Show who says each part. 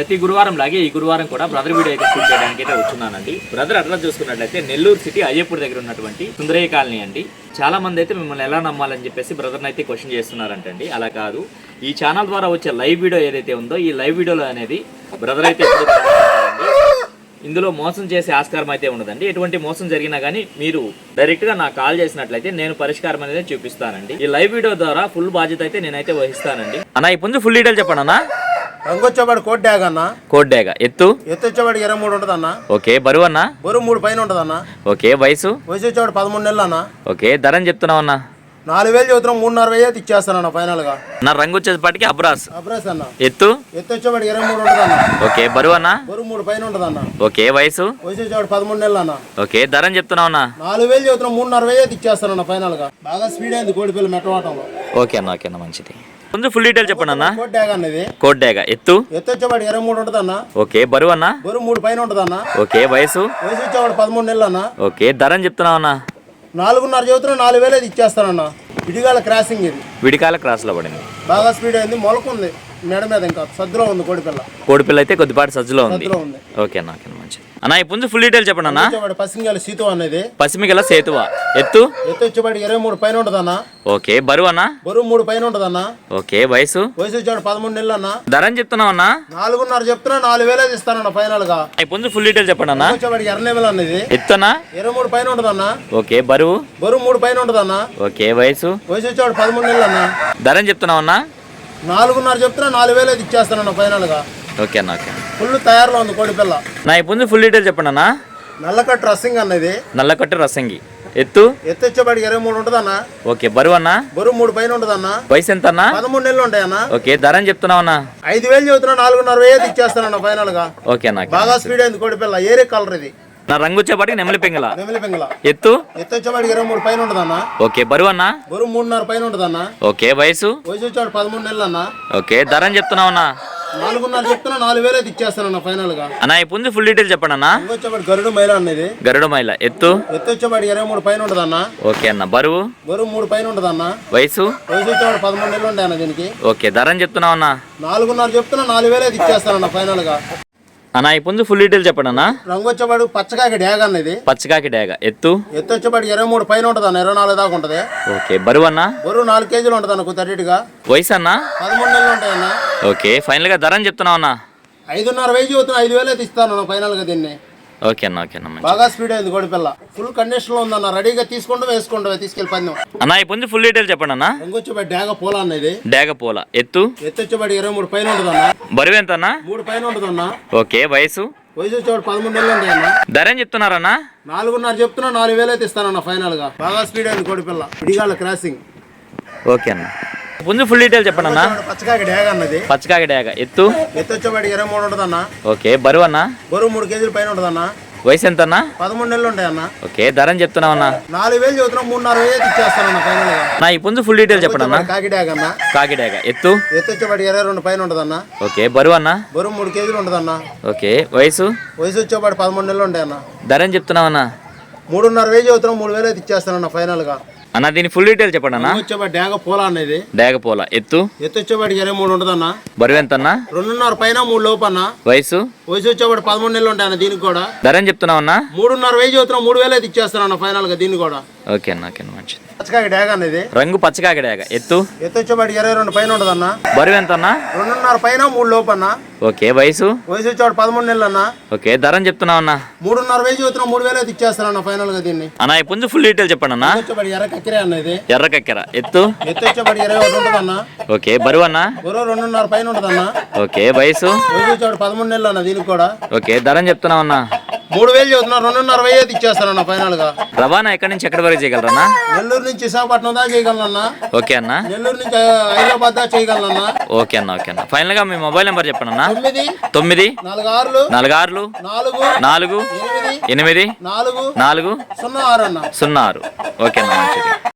Speaker 1: ప్రతి గురువారం లాగే ఈ గురువారం కూడా బ్రదర్ వీడియో అయితే షూట్ చేయడానికి అయితే వచ్చున్నానండి. బ్రదర్ అడ్రస్ చూసుకున్నట్లయితే నెల్లూరు సిటీ అయ్యప్పూర్ దగ్గర ఉన్నటువంటి సుందరయ్య కాలనీ అండి. చాలా మంది అయితే మిమ్మల్ని ఎలా నమ్మాలని చెప్పేసి బ్రదర్ని అయితే క్వశ్చన్ చేస్తున్నారంటండి. అలా కాదు, ఈ ఛానల్ ద్వారా వచ్చే లైవ్ వీడియో ఏదైతే ఉందో ఈ లైవ్ వీడియోలో అనేది బ్రదర్ అయితే ఇందులో మోసం చేసే ఆస్కారం అయితే ఉండదండి. ఎటువంటి మోసం జరిగినా కానీ మీరు డైరెక్ట్గా నాకు కాల్ చేసినట్లయితే నేను పరిష్కారం అనేది చూపిస్తానండి. ఈ లైవ్ వీడియో ద్వారా ఫుల్ బాధ్యత అయితే నేనైతే వహిస్తానండి. అన్న ఇప్పుడు ఫుల్ డీటెయిల్ చెప్పండి అన్న.
Speaker 2: రంగు వచ్చేవాడు కోట్ డ్యాగ్ అన్న.
Speaker 1: కోట్ డ్యాగ్ ఎత్తు
Speaker 2: వచ్చేవాడు 23 ఉంటుంది అన్న.
Speaker 1: ఓకే. బరువు అన్న?
Speaker 2: బరువు 3 పైన ఉంటుంది అన్న.
Speaker 1: ఓకే. వయసు
Speaker 2: వచ్చేవాడు 13 నెలలు అన్న.
Speaker 1: ఓకే. ధరని చెప్తున్నావు అన్న?
Speaker 2: 4000 చదువుతున్నాం, 3,60,000 అయితే ఇచ్చేస్తానన్న ఫైనల్ గా.
Speaker 1: నా రంగు వచ్చేపాటికి అబ్రాస్
Speaker 2: అన్న.
Speaker 1: ఎత్తు
Speaker 2: వచ్చేవాడు 23 ఉంటుంది అన్న.
Speaker 1: ఓకే. బరువు అన్న?
Speaker 2: బరువు 3 పైన ఉంటుంది అన్న.
Speaker 1: ఓకే. వయసు
Speaker 2: వచ్చేవాడు 13 నెలలు అన్న.
Speaker 1: ఓకే. ధరని చెప్తున్నావు అన్న?
Speaker 2: 4000 చదువుతున్నాం, 3,60,000 అయితే ఇచ్చేస్తానన్న ఫైనల్ గా. బాగా స్పీడ్ అయింది కోడిపిల్ల మెట్టవాటంలో.
Speaker 1: ఓకే అన్న. ఓకే అన్న, మంచిది. కొంచెం ఫుల్ డీటెయిల్ చెప్పండి అన్న.
Speaker 2: కోట్ డ్యాగ్ అన్నది.
Speaker 1: కోట్ డ్యాగ్ ఎత్తు
Speaker 2: వచ్చేవాడు 23 ఉంటుంది అన్న.
Speaker 1: ఓకే. బరువు అన్న?
Speaker 2: బరువు 3 పైన ఉంటుంది అన్న.
Speaker 1: ఓకే. వయసు
Speaker 2: వచ్చేవాడు 13 నెలలు అన్న.
Speaker 1: ఓకే. ధరని చెప్తున్నావు అన్న?
Speaker 2: 4,500 చదువుతున్నా, 4,000 అయితే ఇచ్చేస్తానన్న. విడిగాల క్రాసింగ్ ఇది.
Speaker 1: విడికాల క్రాస్ లో పడింది.
Speaker 2: బాగా స్పీడ్ అయింది, మొలకుంది మెడ మీద, ఇంకా సద్దులో ఉంది కోడిపిల్ల.
Speaker 1: కోడిపిల్ల అయితే కొద్దిపాటి సజ్జులో ఉంది. ఓకే అన్న. ఓకే, మంచిది అన్న. ఇప్పుడు ఫుల్ డీటెయిల్ చెప్పండి అన్న.
Speaker 2: పసిమిగల సీతు అనేది.
Speaker 1: పసిమిగల సేతువ ఎత్తు
Speaker 2: వచ్చేవాడు 23 పైన ఉంటుంది అన్న.
Speaker 1: ఓకే. బరువు అన్న?
Speaker 2: బరువు 3 పైన ఉంటుంది అన్న.
Speaker 1: ఓకే. వయసు
Speaker 2: వచ్చేవాడు 13 నెలలు అన్న.
Speaker 1: ధరని చెప్తున్నావు అన్న?
Speaker 2: 4,500 చెప్తున్నా, 4,000 అయితే ఇస్తానన్న ఫైనల్ గా.
Speaker 1: ఇప్పుడు ఫుల్ డీటెయిల్ చెప్పండి అన్న.
Speaker 2: వచ్చేవాడు ఎర్రనేమల్ అనేది.
Speaker 1: ఎత్తునా?
Speaker 2: 23 పైన ఉంటుంది అన్న.
Speaker 1: ఓకే. బరువు?
Speaker 2: బరువు 3 పైన ఉంటుంది అన్న.
Speaker 1: ఓకే. వయసు?
Speaker 2: వచ్చేవాడు 13 నెలలు అన్న.
Speaker 1: ధరని చెప్తున్నావు అన్న?
Speaker 2: 4,500 చెప్తున్నా, 4,000 అయితే ఇచ్చేస్తానన్న ఫైనల్ గా.
Speaker 1: ఓకే అన్న. ఓకే.
Speaker 2: ఫుల్ తయారులో ఉంది కోడిపిల్ల.
Speaker 1: నా ఇప్పుడు ఫుల్ డీటెయిల్ చెప్పండి అన్న.
Speaker 2: నల్లకట్టు రసింగ్ అన్నది.
Speaker 1: నల్లకట్టు రసంగి ఎత్తు?
Speaker 2: వచ్చేవాడు 23 ఉంటుంది అన్న.
Speaker 1: ఓకే. బరువు అన్న?
Speaker 2: బరువు 3 పైన ఉంటుంది అన్న.
Speaker 1: వయసు ఎంత అన్న?
Speaker 2: 13 నెలలు ఉంటాయి అన్న.
Speaker 1: ఓకే. ధరని చెప్తున్నావు అన్న?
Speaker 2: 5,000 చదువుతున్నా, 4,500 అయితే ఇచ్చేస్తానన్న ఫైనల్ గా.
Speaker 1: ఓకే అన్న.
Speaker 2: బాగా స్పీడ్ అయింది కోడిపిల్ల, ఏరే కలర్ ఇది.
Speaker 1: నా రంగు వచ్చేపాటికి నెమలి పింగళ.
Speaker 2: నెమలి పింగళ
Speaker 1: ఎత్తు?
Speaker 2: వచ్చేవాడు 23 పైన ఉంటుంది అన్న.
Speaker 1: ఓకే. బరువు అన్న?
Speaker 2: బరువు 3,500 పైన ఉంటుంది అన్న.
Speaker 1: ఓకే. వయసు?
Speaker 2: వచ్చేవాడు 13 నెలలు అన్న.
Speaker 1: ఓకే. ధరని చెప్తున్నావు అన్న?
Speaker 2: 4,500 చెప్తున్నా, 4,000 అయితే ఇచ్చేస్తానన్న ఫైనల్ గా.
Speaker 1: అన్న ఇప్పుడు ఫుల్ డీటెయిల్ చెప్పండి అన్న.
Speaker 2: వచ్చేవాడు గరుడు మైల అనేది.
Speaker 1: గరుడ మైల ఎత్తు?
Speaker 2: వచ్చేవాడు 23 పైన ఉంటుంది అన్న.
Speaker 1: ఓకే అన్న. బరువు?
Speaker 2: బరువు 3 పైన ఉంటుంది అన్న.
Speaker 1: వయసు?
Speaker 2: వచ్చేవాడు 13 నెలలు ఉంటాయి అన్న దీనికి.
Speaker 1: ఓకే. ధరని చెప్తున్నావు అన్న?
Speaker 2: 4,500 చెప్తున్నా, 4,000 అయితే ఇచ్చేస్తానన్న ఫైనల్ గా.
Speaker 1: అన్న ఇప్పుడు ఫుల్ డీటెయిల్ చెప్పండి అన్న.
Speaker 2: రంగు వచ్చేవాడు పచ్చకాకి డ్యాగ్ అన్నది.
Speaker 1: పచ్చకాకి డ్యాగ ఎత్తు?
Speaker 2: వచ్చేవాడు 23 పైన ఉంటుంది అన్న, 24 దాకా ఉంటుంది.
Speaker 1: ఓకే. బరువు అన్న?
Speaker 2: బరువు 4 కేజీలు ఉంటుంది అన్న, కొద్ది అడిగా.
Speaker 1: వయసు అన్న?
Speaker 2: 13 నెలలు ఉంటాయి అన్న.
Speaker 1: ఓకే. ఫైనల్ గా ధరని చెప్తున్నావు అన్న?
Speaker 2: 5,500 చదువుతున్నా, 5,000 అయితే ఇస్తాను ఫైనల్ గా దీన్ని.
Speaker 1: ఓకే అన్న. ఓకే అన్న.
Speaker 2: బాగా స్పీడ్ అయింది కోడిపిల్ల, ఫుల్ కండిషన్ లో ఉందన్న. రెడీగా తీసుకుంటూ వేసుకుంటూ తీసుకెళ్ళి పందెం
Speaker 1: అన్న. ఇప్పుడు ఫుల్ డీటెయిల్ చెప్పండి అన్న.
Speaker 2: రంగొచ్చేవాడు డ్యాగ పూల అన్నది.
Speaker 1: డ్యాగ పూల ఎత్తు?
Speaker 2: వచ్చేవాడు 23 పైన ఉంటుంది అన్న.
Speaker 1: బరువు ఎంత అన్న?
Speaker 2: 3 పైన ఉంటుంది అన్న.
Speaker 1: ఓకే. వయసు?
Speaker 2: వయసు వచ్చేవాడు 13 నెలలు ఉంటాయి అన్న.
Speaker 1: ధర ఏం చెప్తున్నారన్న?
Speaker 2: 4,500 చెప్తున్నా, 4,000 అయితే ఇస్తానన్న ఫైనల్ గా. బాగా స్పీడ్ అయింది కోడిపిల్ల, విడిగాళ్ళ క్రాసింగ్.
Speaker 1: ఓకే అన్న. ముందు ఫుల్ డీటెయిల్ చెప్పండి అన్న.
Speaker 2: పచ్చకాకి డ్యాగ అన్నది.
Speaker 1: పచ్చకాకి డ్యాగ ఎత్తు?
Speaker 2: వచ్చేవాడు 23 ఉంటుంది అన్న.
Speaker 1: ఓకే. బరువు అన్న?
Speaker 2: బరువు 3 కేజీల పైన ఉంటుంది అన్న.
Speaker 1: వయసు ఎంత అన్న?
Speaker 2: 13 నెలలు ఉంటాయి అన్న.
Speaker 1: ఓకే. ధర అని చెప్తున్నావు అన్న?
Speaker 2: 4,000 చదువుతున్నా, 3,500 ఇచ్చేస్తానన్న ఫైనల్ గా.
Speaker 1: నా ఇప్పుడు ఫుల్ డీటెయిల్ చెప్పండి అన్న.
Speaker 2: కాకి డ్యాగ్ అన్న.
Speaker 1: కాకి డ్యాగ ఎత్తు?
Speaker 2: వచ్చేవాడు 22 పైన ఉంటుంది అన్న.
Speaker 1: ఓకే. బరువు అన్న?
Speaker 2: బరువు 3 కేజీలు ఉంటుంది అన్న.
Speaker 1: ఓకే. వయసు?
Speaker 2: వయసు వచ్చేవాడు 13 నెలలు ఉంటాయి అన్న.
Speaker 1: ధర అని చెప్తున్నావు అన్న?
Speaker 2: 3,500 చదువుతున్నా, 3,000 అయితే ఇచ్చేస్తానన్న ఫైనల్ గా.
Speaker 1: అన్న దీని ఫుల్ డీటెయిల్ చెప్పండి అన్న.
Speaker 2: వచ్చేవాడు డ్యాగ పూల అనేది.
Speaker 1: డ్యాగ పూల ఎత్తు?
Speaker 2: వచ్చేవాడు 23 ఉంటుంది అన్న.
Speaker 1: బరువు ఎంత అన్న?
Speaker 2: 2,500 పైన 3 లోపు అన్న.
Speaker 1: వయసు?
Speaker 2: వయసు వచ్చేవాడు 13 నెలలు ఉంటాయి అన్న దీనికి కూడా.
Speaker 1: ధర అని చెప్తున్నావు అన్న?
Speaker 2: 3,500 చదువుతున్నా, 3,000 అయితే ఇచ్చేస్తానన్న ఫైనల్ గా దీన్ని కూడా.
Speaker 1: ఓకే అన్న. ఓకే అన్న, మంచిది.
Speaker 2: పచ్చకాకి డ్యాగ అనేది.
Speaker 1: రంగు పచ్చకాకి డ్యాగ ఎత్తు?
Speaker 2: వచ్చేవాడు 22 పైన ఉంటుంది అన్న.
Speaker 1: బరువు ఎంత అన్న?
Speaker 2: 2,500 పైన 3 లోపు అన్న.
Speaker 1: ఓకే. వయసు?
Speaker 2: వయసు వచ్చేవాడు 13 నెలలు అన్న.
Speaker 1: ఓకే. ధర అని చెప్తున్నావు అన్న?
Speaker 2: 3,500 చదువుతున్నా, 3,000 అయితే ఇచ్చేస్తానన్న ఫైనల్ గా దీన్ని.
Speaker 1: అన్న ఇప్పుడు ఫుల్ డీటెయిల్ చెప్పండి అన్న.
Speaker 2: వచ్చేవాడు ఎర్ర కక్కిరే అనేది.
Speaker 1: ఎర్ర కక్కెర ఎత్తు?
Speaker 2: వచ్చేవాడు 21 ఉంటుంది అన్న.
Speaker 1: ఓకే. బరువు అన్న?
Speaker 2: బరువు 2,500 పైన ఉంటుంది అన్న.
Speaker 1: ఓకే. వయసు?
Speaker 2: వయసు వచ్చేవాడు 13 నెలలు అన్న దీనికి కూడా.
Speaker 1: ఓకే. ధర అని చెప్తున్నావు అన్న?
Speaker 2: 3,000 చదువుతున్నా, 2,500 అయితే ఇచ్చేస్తానన్న ఫైనల్ గా.
Speaker 1: రవాణా ఎక్కడి నుంచి ఎక్కడి వరకు చేయగలరన్నా?
Speaker 2: నెల్లూరు నుంచి విశాఖపట్నం దాకా చేయగలనన్నా.
Speaker 1: ఓకే అన్న.
Speaker 2: నెల్లూరు నుంచి హైదరాబాద్ దాకా చేయగలనన్నా.
Speaker 1: ఓకే అన్న. ఓకే అన్న. ఫైనల్ గా మీ మొబైల్ నెంబర్ చెప్పండి అన్న.
Speaker 2: 9
Speaker 1: 9
Speaker 2: 46
Speaker 1: 46
Speaker 2: 4
Speaker 1: 4 8 4
Speaker 2: 4
Speaker 1: 4
Speaker 2: 06 అన్న.
Speaker 1: 06. ఓకే అన్న, మంచిది.